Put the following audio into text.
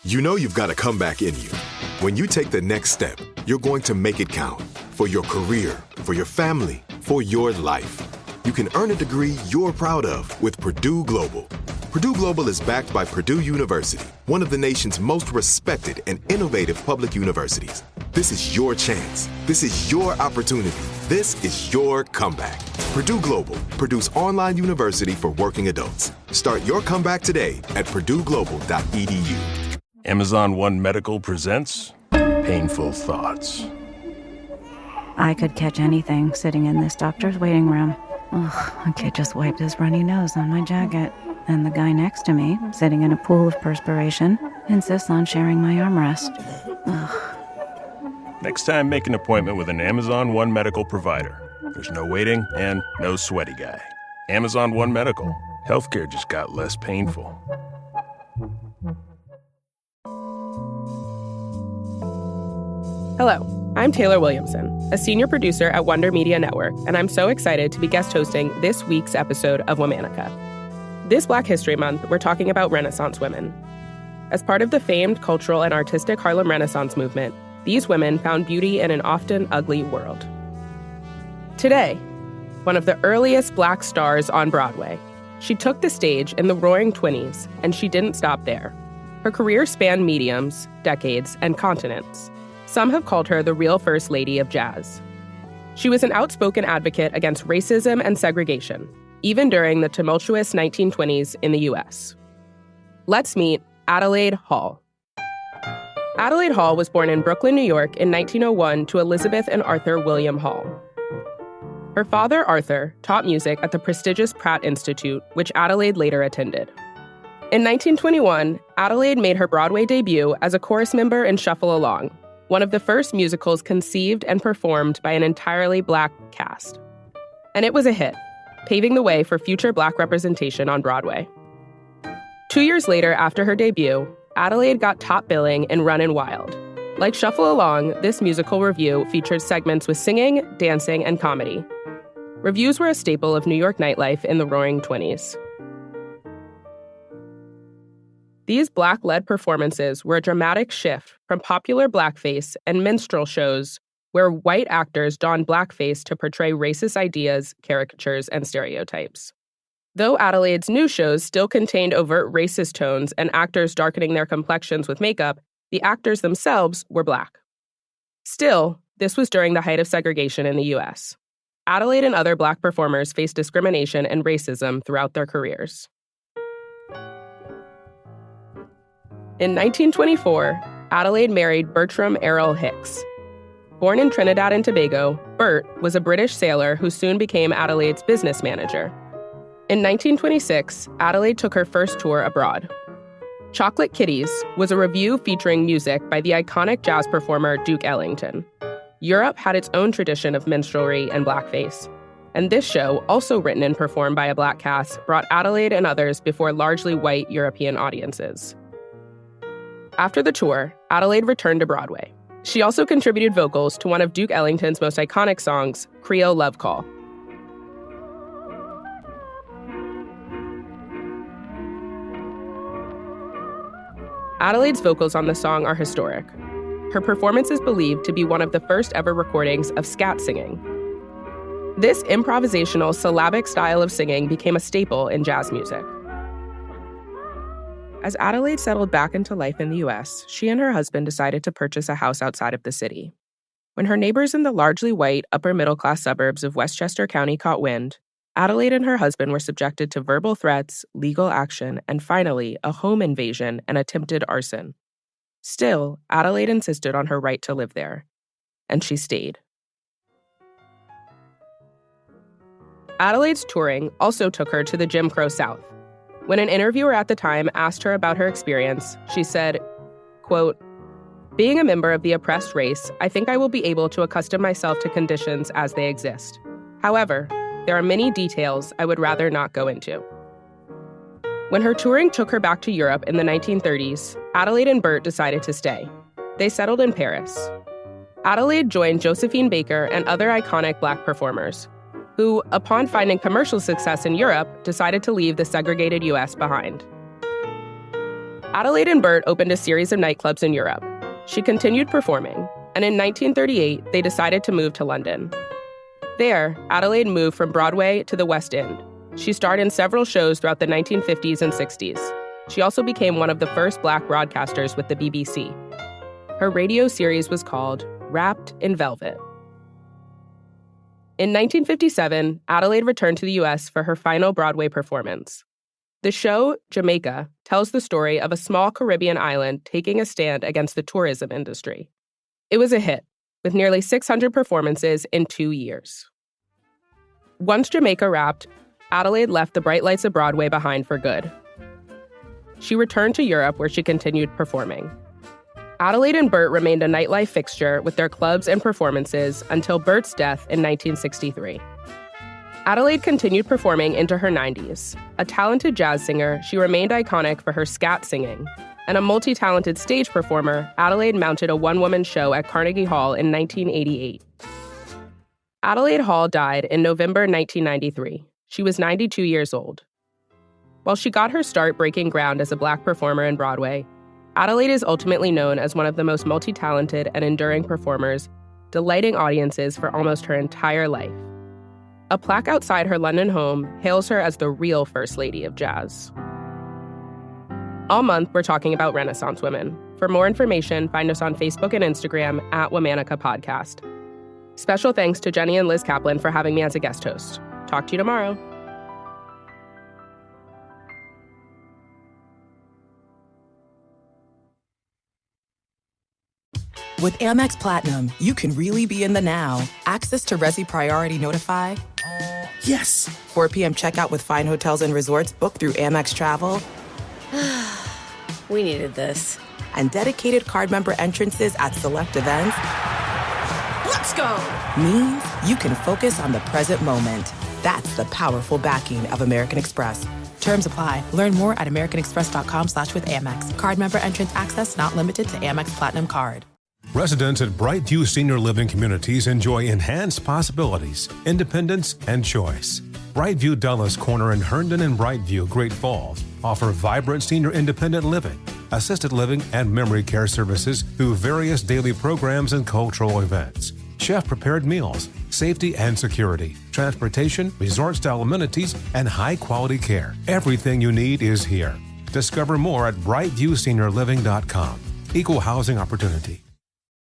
You know you've got a comeback in you. When you take the next step, you're going to make it count. For your career, for your family, for your life. You can earn a degree you're proud of with Purdue Global. Purdue Global is backed by Purdue University, one of the nation's most respected and innovative public universities. This is your chance. This is your opportunity. This is your comeback. Purdue Global, Purdue's online university for working adults. Start your comeback today at purdueglobal.edu. Amazon One Medical presents Painful Thoughts. I could catch anything sitting in this doctor's waiting room. Ugh, a kid just wiped his runny nose on my jacket. And the guy next to me, sitting in a pool of perspiration, insists on sharing my armrest. Ugh. Next time, make an appointment with an Amazon One Medical provider. There's no waiting and no sweaty guy. Amazon One Medical. Healthcare just got less painful. Hello, I'm Taylor Williamson, a senior producer at Wonder Media Network, and I'm so excited to be guest hosting this week's episode of Womanica. This Black History Month, we're talking about Renaissance women. As part of the famed cultural and artistic Harlem Renaissance movement, these women found beauty in an often ugly world. Today, one of the earliest Black stars on Broadway, she took the stage in the Roaring '20s, and she didn't stop there. Her career spanned mediums, decades, and continents. Some have called her the real First Lady of Jazz. She was an outspoken advocate against racism and segregation, even during the tumultuous 1920s in the U.S. Let's meet Adelaide Hall. Adelaide Hall was born in Brooklyn, New York in 1901 to Elizabeth and Arthur William Hall. Her father, Arthur, taught music at the prestigious Pratt Institute, which Adelaide later attended. In 1921, Adelaide made her Broadway debut as a chorus member in Shuffle Along, one of the first musicals conceived and performed by an entirely Black cast. And it was a hit, paving the way for future Black representation on Broadway. 2 years later, after her debut, Adelaide got top billing in Runnin' Wild. Like Shuffle Along, this musical revue featured segments with singing, dancing, and comedy. Revues were a staple of New York nightlife in the Roaring '20s. These Black-led performances were a dramatic shift from popular blackface and minstrel shows where white actors donned blackface to portray racist ideas, caricatures, and stereotypes. Though Adelaide's new shows still contained overt racist tones and actors darkening their complexions with makeup, the actors themselves were Black. Still, this was during the height of segregation in the U.S. Adelaide and other Black performers faced discrimination and racism throughout their careers. In 1924, Adelaide married Bertram Errol Hicks. Born in Trinidad and Tobago, Bert was a British sailor who soon became Adelaide's business manager. In 1926, Adelaide took her first tour abroad. Chocolate Kitties was a revue featuring music by the iconic jazz performer Duke Ellington. Europe had its own tradition of minstrelsy and blackface, and this show, also written and performed by a Black cast, brought Adelaide and others before largely white European audiences. After the tour, Adelaide returned to Broadway. She also contributed vocals to one of Duke Ellington's most iconic songs, Creole Love Call. Adelaide's vocals on the song are historic. Her performance is believed to be one of the first ever recordings of scat singing. This improvisational syllabic style of singing became a staple in jazz music. As Adelaide settled back into life in the U.S., she and her husband decided to purchase a house outside of the city. When her neighbors in the largely white, upper-middle-class suburbs of Westchester County caught wind, Adelaide and her husband were subjected to verbal threats, legal action, and finally, a home invasion and attempted arson. Still, Adelaide insisted on her right to live there, and she stayed. Adelaide's touring also took her to the Jim Crow South. When an interviewer at the time asked her about her experience, she said, quote, "Being a member of the oppressed race, I think I will be able to accustom myself to conditions as they exist. However, there are many details I would rather not go into." When her touring took her back to Europe in the 1930s, Adelaide and Bert decided to stay. They settled in Paris. Adelaide joined Josephine Baker and other iconic Black performers, who, upon finding commercial success in Europe, decided to leave the segregated U.S. behind. Adelaide and Bert opened a series of nightclubs in Europe. She continued performing, and in 1938, they decided to move to London. There, Adelaide moved from Broadway to the West End. She starred in several shows throughout the 1950s and 60s. She also became one of the first Black broadcasters with the BBC. Her radio series was called Wrapped in Velvet. In 1957, Adelaide returned to the U.S. for her final Broadway performance. The show, Jamaica, tells the story of a small Caribbean island taking a stand against the tourism industry. It was a hit, with nearly 600 performances in 2 years. Once Jamaica wrapped, Adelaide left the bright lights of Broadway behind for good. She returned to Europe, where she continued performing. Adelaide and Bert remained a nightlife fixture with their clubs and performances until Bert's death in 1963. Adelaide continued performing into her 90s. A talented jazz singer, she remained iconic for her scat singing. And a multi-talented stage performer, Adelaide mounted a one-woman show at Carnegie Hall in 1988. Adelaide Hall died in November 1993. She was 92 years old. While she got her start breaking ground as a Black performer in Broadway, Adelaide is ultimately known as one of the most multi-talented and enduring performers, delighting audiences for almost her entire life. A plaque outside her London home hails her as the real First Lady of Jazz. All month, we're talking about Renaissance women. For more information, find us on Facebook and Instagram at Womanica Podcast. Special thanks to Jenny and Liz Kaplan for having me as a guest host. Talk to you tomorrow. With Amex Platinum, you can really be in the now. Access to Resi Priority Notify. Yes! 4 p.m. checkout with fine hotels and resorts booked through Amex Travel. We needed this. And dedicated card member entrances at select events. Let's go! Means you can focus on the present moment. That's the powerful backing of American Express. Terms apply. Learn more at americanexpress.com/withAmex. Card member entrance access not limited to Amex Platinum Card. Residents at Brightview Senior Living Communities enjoy enhanced possibilities, independence, and choice. Brightview Dulles Corner in Herndon and Brightview, Great Falls, offer vibrant senior independent living, assisted living, and memory care services through various daily programs and cultural events. Chef-prepared meals, safety and security, transportation, resort-style amenities, and high-quality care. Everything you need is here. Discover more at brightviewseniorliving.com. Equal housing opportunity.